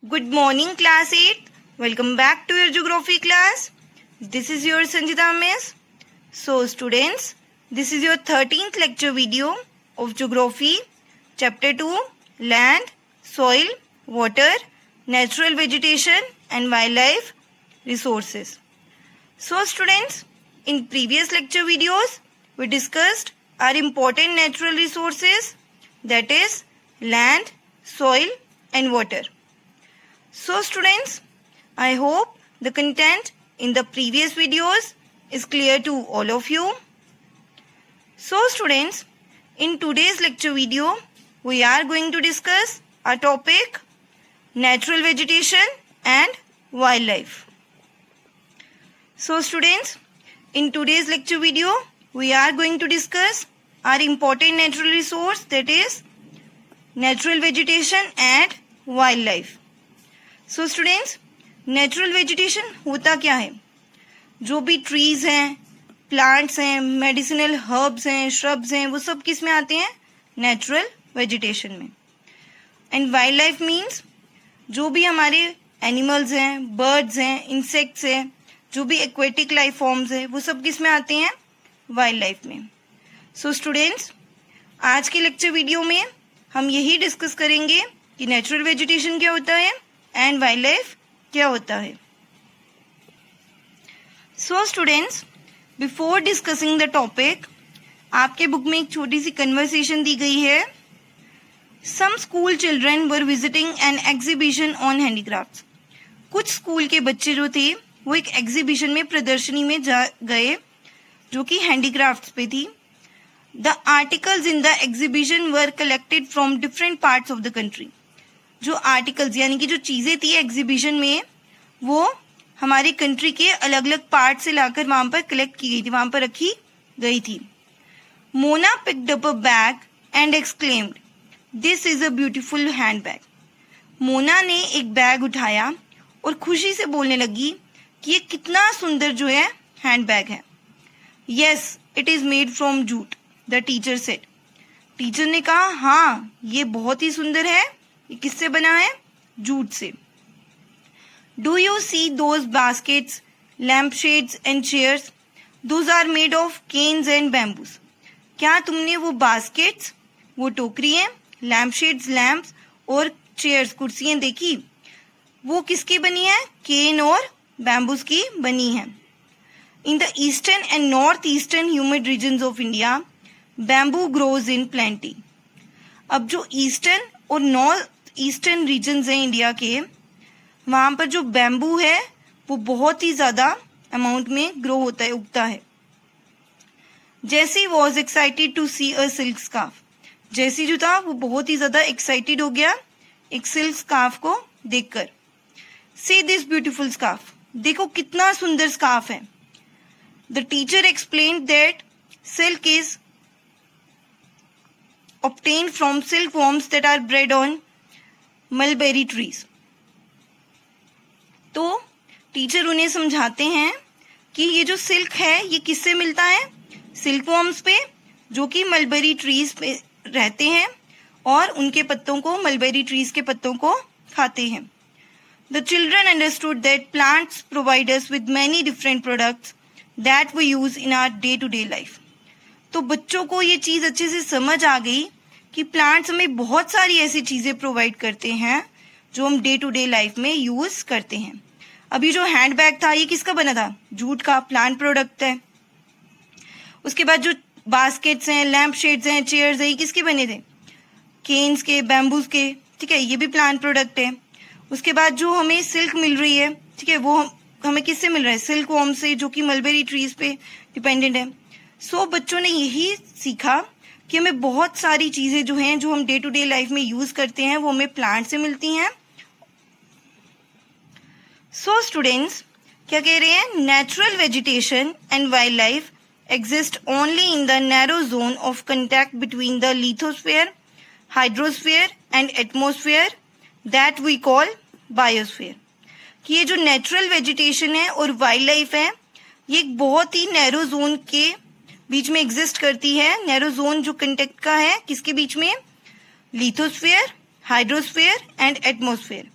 Good morning, class 8. Welcome back to your geography class. This is your Sanjita Miss. So, students, this is your 13th lecture video of geography, chapter 2, land, soil, water, natural vegetation and wildlife resources. So, students, in previous lecture videos, we discussed our important natural resources, that is land, soil and water. So students, I hope the content in the previous videos is clear to all of you. So students, in today's lecture video, we are going to discuss our topic natural vegetation and wildlife. So students, in today's lecture video, we are going to discuss our important natural resource, that is natural vegetation and wildlife. So students, natural vegetation होता क्या है? जो भी trees हैं, plants हैं, medicinal herbs हैं, shrubs हैं, वो सब किस में आते हैं? नेचुरल वेजिटेशन में. एंड वाइल्ड लाइफ मीन्स जो भी हमारे एनिमल्स हैं, बर्ड्स हैं, इंसेक्ट्स हैं, जो भी एक्वेटिक लाइफ फॉर्म्स है, वो सब किस में आते हैं? वाइल्ड लाइफ में. सो स्टूडेंट्स, आज के लेक्चर वीडियो में हम यही डिस्कस करेंगे कि नेचुरल वेजिटेशन क्या होता है एंड वाइल्ड लाइफ क्या होता है. So students, before discussing the topic, आपके बुक में एक छोटी सी कन्वर्सेशन दी गई है. Some school children were visiting an exhibition on handicrafts. कुछ स्कूल के बच्चे जो थे वो एक एग्जीबिशन में, प्रदर्शनी में गए जो कि हैंडीक्राफ्ट्स पे थी. The articles in the exhibition were collected from different parts of the country. जो आर्टिकल्स यानी कि जो चीजें थी एग्जीबिशन में, वो हमारे कंट्री के अलग अलग पार्ट से लाकर वहां पर कलेक्ट की गई थी, वहां पर रखी गई थी. Mona picked up a bag and exclaimed, this is a beautiful hand bag. Mona ने एक बैग उठाया और खुशी से बोलने लगी कि ये कितना सुंदर जो है हैंड बैग है. Yes, it is made from jute, the teacher said. Teacher ने कहा, हाँ ये बहुत ही सुंदर है. ये किससे बना है? जूट से. Do you see those baskets, lamp shades and chairs, those are made of canes and bamboos. क्या तुमने वो बास्केट्स, वो टोकरियां, लैम्प शेड्स लैम्प्स और चेयर्स कुर्सियां देखी? वो किसकी बनी है? केन और बैम्बूस की बनी है. In the eastern and north eastern humid regions of India, bamboo grows in plenty. अब जो ईस्टर्न और नॉर्थ ईस्टर्न रीजन्स हैं इंडिया के, वहां पर जो बैम्बू है वो बहुत ही ज्यादा अमाउंट में ग्रो होता है, उगता है. Jessie was excited to see a silk scarf. Jessie जो था वो बहुत ही ज्यादा एक्साइटेड हो गया एक सिल्क स्कार्फ को देखकर. सी दिस ब्यूटीफुल स्कार्फ, देखो कितना सुंदर स्कार्फ है. The teacher explained that silk is obtained from silkworms that are bred on mulberry trees. तो टीचर उन्हें समझाते हैं कि ये जो सिल्क है ये किससे मिलता है? सिल्कवॉर्म्स पे, जो कि मलबेरी ट्रीज पे रहते हैं और उनके पत्तों को, मलबेरी ट्रीज के पत्तों को खाते हैं. The children understood that plants provide us with many different products that we use in our day-to-day life. तो बच्चों को ये चीज अच्छे से समझ आ गई कि प्लांट्स हमें बहुत सारी ऐसी चीजें प्रोवाइड करते हैं जो हम डे टू डे लाइफ में यूज करते हैं. अभी जो हैंड बैग था ये किसका बना था? जूट का, प्लांट प्रोडक्ट है. उसके बाद जो बास्केट्स हैं, लैम्प शेड्स हैं, चेयर्स हैं, ये किसके बने थे? केन्स के, बैम्बूज के. ठीक है, ये भी प्लांट प्रोडक्ट है. उसके बाद जो हमें सिल्क मिल रही है, ठीक है, वो हमें किससे मिल रहा है? सिल्क वॉर्म से, जो कि मलबेरी ट्रीज पे डिपेंडेंट है. सो बच्चों ने यही सीखा कि हमें बहुत सारी चीजें जो हैं, जो हम डे टू डे लाइफ में यूज करते हैं, वो हमें प्लांट से मिलती हैं. सो स्टूडेंट्स, क्या कह रहे हैं? Natural vegetation and wild life exist only in the narrow zone of contact between the lithosphere, hydrosphere and atmosphere that we call biosphere. कि ये जो नेचुरल वेजिटेशन है और वाइल्ड लाइफ है, ये एक बहुत ही नैरो जोन के बीच में एग्जिस्ट करती है. नैरो जोन जो कंटेक्ट का है, किसके बीच में? Lithosphere, hydrosphere and atmosphere.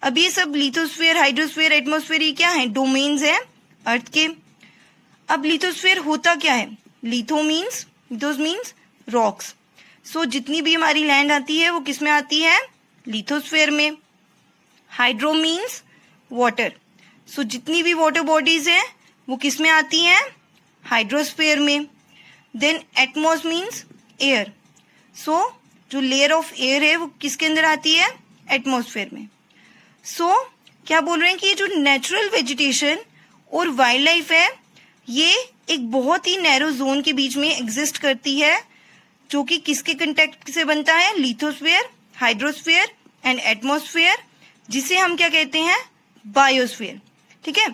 अब ये सब लिथोस्फीयर, हाइड्रोस्फीयर, एटमॉस्फेयर, ये क्या है? डोमेन्स है अर्थ के। अब लिथोस्फीयर होता क्या है? लिथोस मीन्स रॉक्स। सो जितनी भी हमारी लैंड आती है वो किस में आती है? लिथोस्फीयर में। Hydro means water. सो जितनी भी वाटर बॉडीज है वो किस में आती हैं? हाइड्रोस्फीयर में। Then atmos means air. So जो लेयर ऑफ एयर है वो किसके अंदर आती है? एटमॉस्फेयर में। सो क्या बोल रहे हैं कि ये जो नेचुरल वेजिटेशन और वाइल्ड लाइफ है ये एक बहुत ही नैरो जोन के बीच में एग्जिस्ट करती है, जो कि किसके कंटेक्ट से बनता है? लिथोस्फीयर, हाइड्रोस्फीयर एंड एटमॉस्फेयर, जिसे हम क्या कहते हैं? बायोस्फीयर। ठीक है,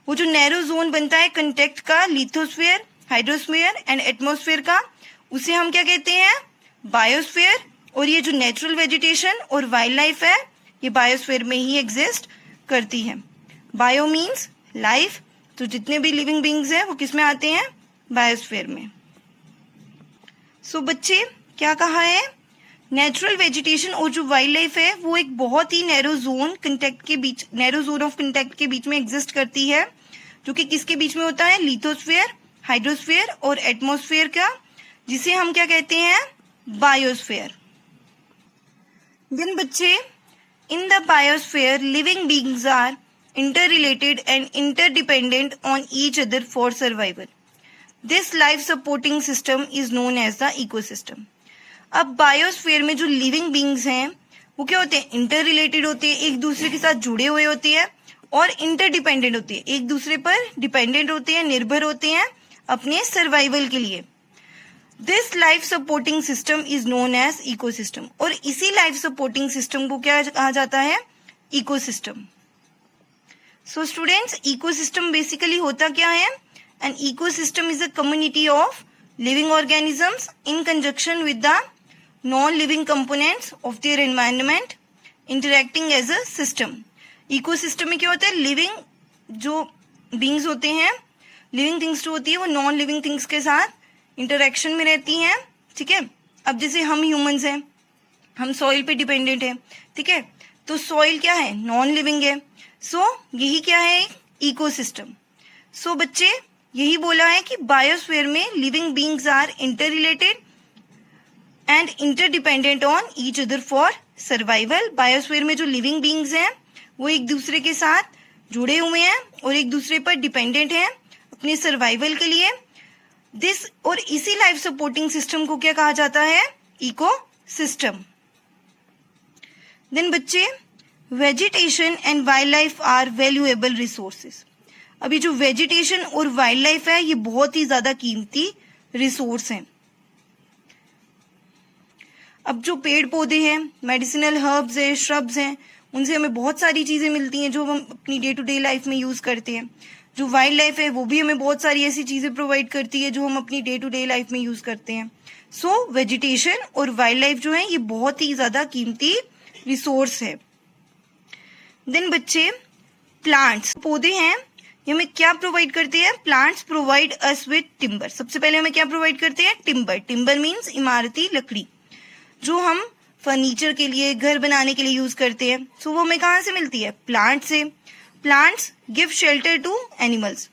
वो जो नैरो जोन बनता है कंटेक्ट का लिथोस्फीयर, हाइड्रोस्फीयर एंड एटमॉस्फेयर का, उसे हम क्या कहते हैं? बायोस्फीयर। और ये जो नेचुरल वेजिटेशन और वाइल्ड लाइफ है ये बायोस्फीयर में ही एग्जिस्ट करती है। बायो मीन्स लाइफ, तो जितने भी लिविंग बींग्स हैं वो किस में आते हैं? बायोस्फीयर में। सो बच्चे क्या कहा है? नेचुरल वेजिटेशन और जो वाइल्ड लाइफ है वो एक बहुत ही नैरो जोन ऑफ कंटेक्ट के बीच में एग्जिस्ट करती है, जो कि किसके बीच में होता है? लिथोस्फीयर, हाइड्रोस्फीयर और एटमॉस्फेयर का, जिसे हम क्या कहते हैं? बायोस्फीयर। देन बच्चे, in the biosphere living beings are interrelated and interdependent on each other for survival. This life supporting system is known as the ecosystem. अब बायोस्फीयर में जो लिविंग बींग्स हैं वो क्या होते हैं? इंटर रिलेटेड होते हैं, एक दूसरे के साथ जुड़े हुए होते हैं, और इंटरडिपेंडेंट होते हैं, एक दूसरे पर डिपेंडेंट होते हैं, निर्भर होते हैं अपने सर्वाइवल के लिए। This life supporting system is known as ecosystem. और इसी लाइफ सपोर्टिंग सिस्टम को क्या कहा जाता है? Ecosystem. So students, ecosystem basically होता क्या है? An ecosystem is a community of living organisms in conjunction with the non living components of their environment interacting as a system. Ecosystem में क्या होता है? लिविंग जो बींग्स होते हैं, लिविंग थिंग्स जो होती है वो नॉन लिविंग थिंग्स के साथ इंटरेक्शन में रहती हैं। ठीक है, अब जैसे हम ह्यूमंस हैं, हम सॉइल पे डिपेंडेंट हैं। ठीक है, तो सॉइल क्या है? नॉन लिविंग है। सो यही क्या है? इकोसिस्टम। सो बच्चे यही बोला है कि बायोस्फीयर में living beings are inter related and interdependent on each other for survival. Biosphere में जो लिविंग बींग्स हैं वो एक दूसरे के साथ जुड़े हुए हैं और एक दूसरे पर डिपेंडेंट हैं अपने सर्वाइवल के लिए। दिस और इसी लाइफ सपोर्टिंग सिस्टम को क्या कहा जाता है? इकोसिस्टम। देन बच्चे, vegetation and wild life are valuable resources. अभी जो वेजिटेशन और वाइल्ड लाइफ है ये बहुत ही ज्यादा कीमती रिसोर्स हैं। अब जो पेड़ पौधे हैं, मेडिसिनल हर्ब्स हैं, श्रब्स हैं, उनसे हमें बहुत सारी चीजें मिलती हैं जो हम अपनी डे टू डे लाइफ में यूज करते हैं। जो वाइल्ड लाइफ है वो भी हमें बहुत सारी ऐसी चीजें प्रोवाइड करती है जो हम अपनी डे टू डे लाइफ में यूज करते हैं। सो वेजिटेशन और वाइल्ड लाइफ जो है ये बहुत ही ज्यादा कीमती रिसोर्स है। देन बच्चे, प्लांट्स, पौधे हैं, ये हमें क्या प्रोवाइड करते हैं? Plants provide us with timber. सबसे पहले हमें क्या प्रोवाइड करते हैं? टिम्बर। टिम्बर मीन्स इमारती लकड़ी, जो हम फर्नीचर के लिए, घर बनाने के लिए यूज करते हैं। सो वो हमें कहाँ से मिलती है? प्लांट से। Plants give shelter to animals.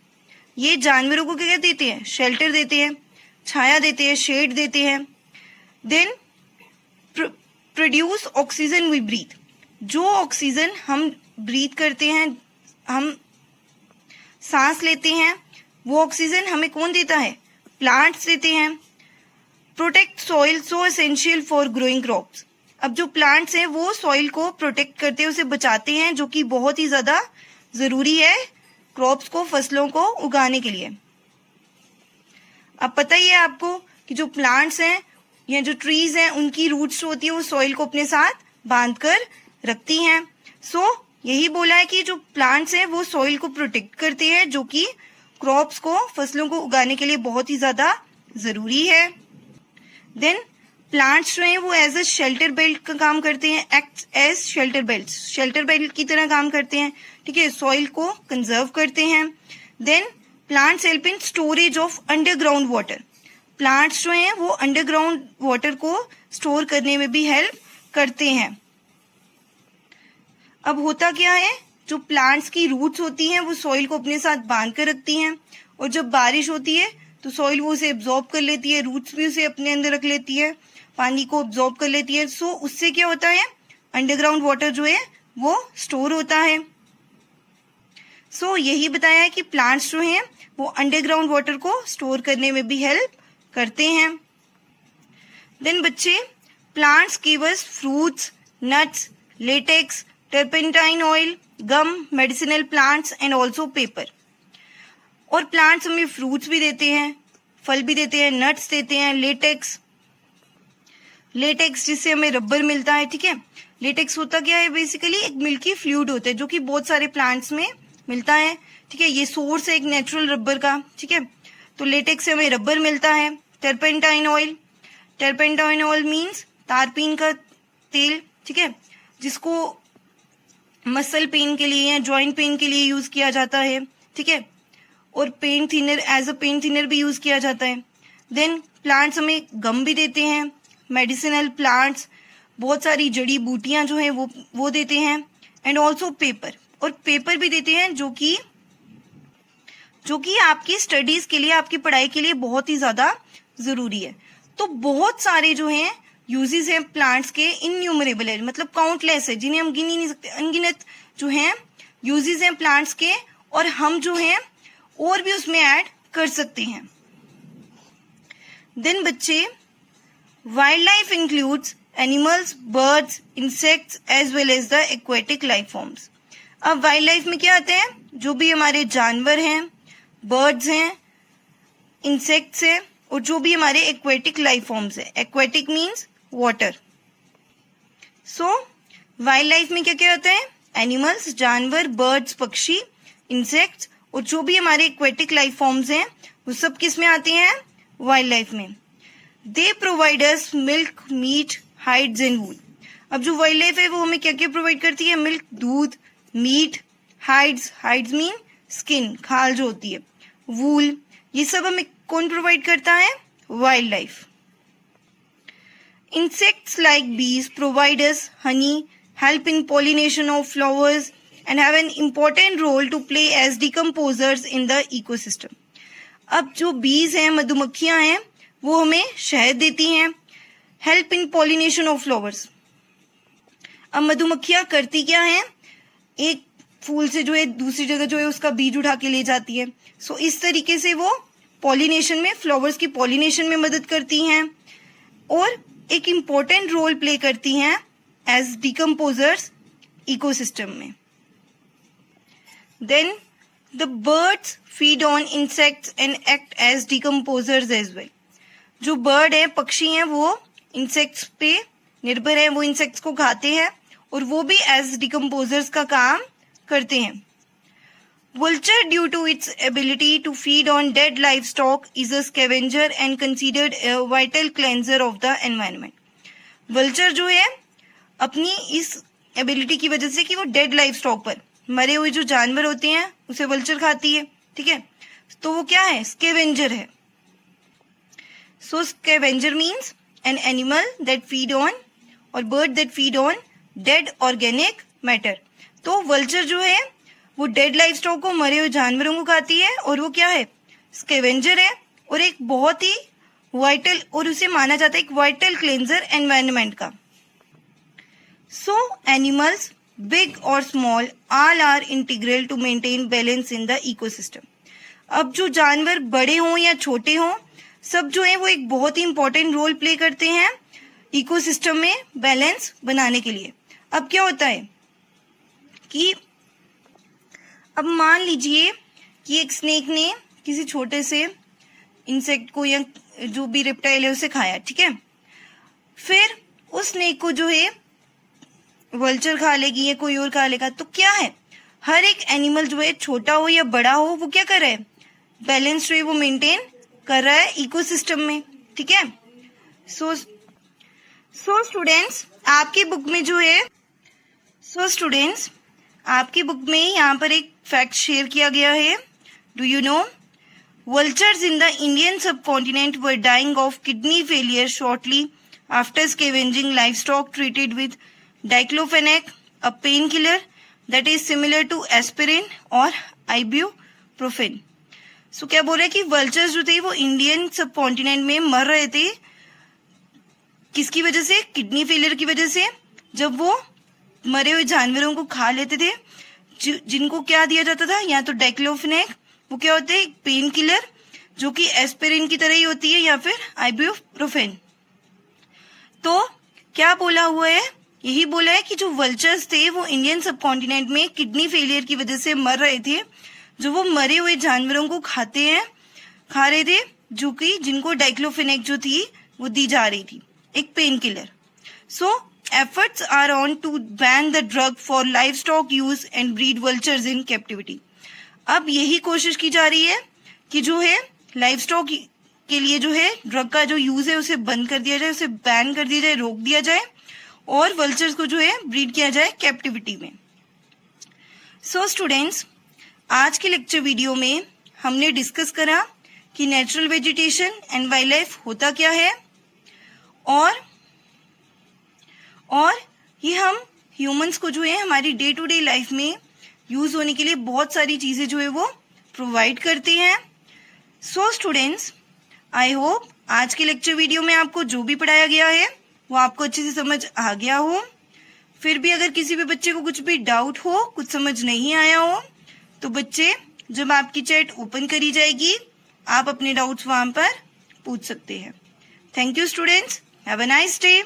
ये जानवरों को क्या देते हैं? शेल्टर देते हैं, छाया देते हैं, शेड देते हैं। Then produce oxygen we breathe. जो ऑक्सीजन हम ब्रीथ करते हैं, हम सांस लेते हैं, वो ऑक्सीजन हमें कौन देता है? प्लांट्स देते हैं। Protect soil so essential for growing crops. अब जो प्लांट्स हैं वो सॉइल को प्रोटेक्ट करते हैं, उसे बचाते हैं, जो कि बहुत ही ज्यादा जरूरी है क्रॉप्स को, फसलों को उगाने के लिए। अब पता ही है आपको कि जो प्लांट्स हैं या जो ट्रीज हैं उनकी रूट्स जो होती है वो सॉइल को अपने साथ बांध कर रखती हैं। सो यही बोला है कि जो प्लांट्स हैं वो सॉइल को प्रोटेक्ट करते हैं, जो कि क्रॉप्स को, फसलों को उगाने के लिए बहुत ही ज्यादा जरूरी है। देन प्लांट्स जो हैं वो एज अ शेल्टर बेल्ट का काम करते हैं, एक्ट एज शेल्टर बेल्ट की तरह काम करते हैं। ठीक है, सॉइल को कंजर्व करते हैं। Then plants help in storage of underground water. Plants जो हैं वो अंडरग्राउंड वाटर को स्टोर करने में भी हेल्प करते हैं। अब होता क्या है, जो प्लांट्स की रूट्स होती हैं वो सॉइल को अपने साथ बांध कर रखती हैं, और जब बारिश होती है तो सॉइल वो उसे एब्जॉर्ब कर लेती है, रूट्स भी उसे अपने अंदर रख लेती है, पानी को एब्जॉर्ब कर लेती है। सो उससे क्या होता है, अंडरग्राउंड वाटर जो है वो स्टोर होता है। सो यही बताया है कि प्लांट्स जो हैं वो अंडरग्राउंड वाटर को स्टोर करने में भी हेल्प करते हैं। देन बच्चे, plants give us fruits, nuts, latex, turpentine oil, gum, medicinal plants and also paper. और प्लांट्स हमें फ्रूट्स भी देते हैं, फल भी देते हैं, नट्स देते हैं, लेटेक्स जिससे हमें रबर मिलता है। ठीक है, लेटेक्स होता क्या है, बेसिकली एक मिल्की फ्लूइड होता है जो कि बहुत सारे प्लांट्स में मिलता है। ठीक है, ये सोर्स है एक नेचुरल रबर का। ठीक है, तो लेटेक्स से हमें रबर मिलता है। टर्पेंटाइन ऑयल मीन्स तारपीन का तेल। ठीक है, जिसको मसल पेन के लिए या जॉइंट पेन के लिए यूज किया जाता है। ठीक है, और paint thinner, as a paint thinner भी यूज किया जाता है। देन प्लांट्स हमें गम भी देते हैं, मेडिसिनल प्लांट्स, बहुत सारी जड़ी बूटियां जो है वो देते हैं, एंड ऑल्सो पेपर, और पेपर भी देते हैं जो कि आपकी स्टडीज के लिए, आपकी पढ़ाई के लिए बहुत ही ज्यादा जरूरी है। तो बहुत सारे जो हैं यूजेस हैं प्लांट्स के, इनन्यूमरेबल है, मतलब काउंटलेस है, जिन्हें हम गिन ही नहीं सकते। अनगिनत जो हैं यूजेस हैं प्लांट्स के, और हम जो हैं और भी उसमें ऐड कर सकते हैं। देन बच्चे, wild life includes animals, birds, insects as well as the aquatic life forms. अब वाइल्ड लाइफ में क्या आते हैं, जो भी हमारे जानवर हैं, बर्ड्स हैं, इंसेक्ट्स हैं, और जो भी हमारे एक्वेटिक लाइफ फॉर्म्स है। Aquatic means water. So wild life में क्या क्या होता है, एनिमल्स, जानवर, बर्ड्स, पक्षी, इंसेक्ट्स, और जो भी हमारे एक्वेटिक लाइफ फॉर्म्स हैं वो सब किस में आते हैं, वाइल्ड लाइफ में। They provide us milk, meat, hides and wool. अब जो वाइल्ड लाइफ है वो हमें क्या क्या प्रोवाइड करती है, मिल्क, दूध, मीट, हाइड्स मीन स्किन, खाल जो होती है, वूल, ये सब हमें कौन प्रोवाइड करता है, wild life. Insects like bees provide us honey, help in pollination of flowers, and have an important role to play as decomposers in the ecosystem. अब जो bees हैं, मधुमक्खियां हैं, वो हमें शहद देती हैं, help in pollination of flowers. अब मधुमक्खियां करती क्या हैं, एक फूल से जो है दूसरी जगह जो है उसका बीज उठा के ले जाती है। सो इस तरीके से वो पॉलिनेशन में, फ्लावर्स की पॉलिनेशन में मदद करती हैं, और एक इम्पोर्टेंट रोल प्ले करती हैं एज डिकम्पोजर्स इकोसिस्टम में। Then the birds feed on insects and act as decomposers as well. जो बर्ड है, पक्षी हैं, वो इंसेक्ट्स पे निर्भर है, वो इंसेक्ट्स को खाते हैं, और वो भी एज डिकम्पोजर्स का काम करते हैं। Vulture, due to its ability to feed on dead livestock, is a scavenger and considered a vital cleanser of the environment. Vulture जो है अपनी इस एबिलिटी की वजह से कि वो डेड लाइवस्टॉक पर, मरे हुए जो जानवर होते हैं, उसे वल्चर खाती है। ठीक है, तो वो क्या है, स्केवेंजर है। So scavenger means an animal that feed on, और bird that feed on dead organic matter. तो वल्चर जो है वो डेड लाइफ स्टॉक को, मरे हुए जानवरों को खाती है, और वो क्या है, स्केवेंजर है, और एक बहुत ही वाइटल, और उसे माना जाता है एक वाइटल क्लेंजर एनवायरनमेंट का। सो एनिमल्स, बिग और small, all are integral to maintain balance in the ecosystem. अब जो जानवर बड़े हों या छोटे हों, सब जो है वो एक बहुत ही इंपॉर्टेंट रोल प्ले करते हैं इकोसिस्टम में बैलेंस बनाने के लिए। अब क्या होता है कि अब मान लीजिए कि एक स्नेक ने किसी छोटे से इंसेक्ट को या जो भी रेप्टाइल है उसे खाया। ठीक है, फिर उस स्नेक को जो है वल्चर खा लेगी या कोई और खा लेगा। तो क्या है, हर एक एनिमल जो है, छोटा हो या बड़ा हो, वो क्या कर रहा है, बैलेंस जो है वो मेंटेन कर रहा है इकोसिस्टम में। ठीक है, सो स्टूडेंट्स आपकी बुक में जो है, आपकी बुक में यहाँ पर एक फैक्ट शेयर किया गया है। Do you know, vultures in the Indian subcontinent were dying of kidney failure shortly after scavenging livestock treated with diclofenac, a painkiller that is similar to aspirin और आइब्यूप्रोफेन। सो क्या बोल रहे हैं कि वल्चर्स जो थे वो इंडियन सब कॉन्टिनेंट में मर रहे थे, किसकी वजह से? किडनी फेलियर की वजह से। जब वो मरे हुए जानवरों को खा लेते थे, जिनको क्या दिया जाता था, या तो डाइक्लोफेनेक, वो क्या होते हैं, पेन किलर, जो कि एस्पिरिन की तरह ही होती है, या फिर आइब्यूप्रोफेन। तो क्या बोला हुआ है? यही बोला है कि जो वल्चर्स थे वो इंडियन सब कॉन्टिनेंट में किडनी फेलियर की वजह से मर रहे थे, जो वो मरे हुए जानवरों को खा रहे थे, जो कि जिनको डाइक्लोफेनेक जो थी वो दी जा रही थी, एक pain killer. So efforts are on to ban the drug for livestock use and breed vultures in captivity। अब यही कोशिश की जा रही है कि जो है लाइवस्टॉक के लिए जो है ड्रग का जो यूज है उसे बंद कर दिया जाए, उसे बैन कर दिया जाए, रोक दिया जाए, और वल्चर्स को जो है ब्रीड किया जाए कैप्टिविटी में। सो स्टूडेंट्स, आज के लेक्चर वीडियो में हमने डिस्कस करा कि natural vegetation and wild life होता क्या है, और ये हम ह्यूमंस को जो है हमारी डे टू डे लाइफ में यूज होने के लिए बहुत सारी चीजें जो है वो प्रोवाइड करते हैं। सो स्टूडेंट्स, आई होप आज के लेक्चर वीडियो में आपको जो भी पढ़ाया गया है वो आपको अच्छे से समझ आ गया हो। फिर भी अगर किसी भी बच्चे को कुछ भी डाउट हो, कुछ समझ नहीं आया हो, तो बच्चे जब आपकी चैट ओपन करी जाएगी आप अपने डाउट्स वहां पर पूछ सकते हैं। Thank you students, have a nice day.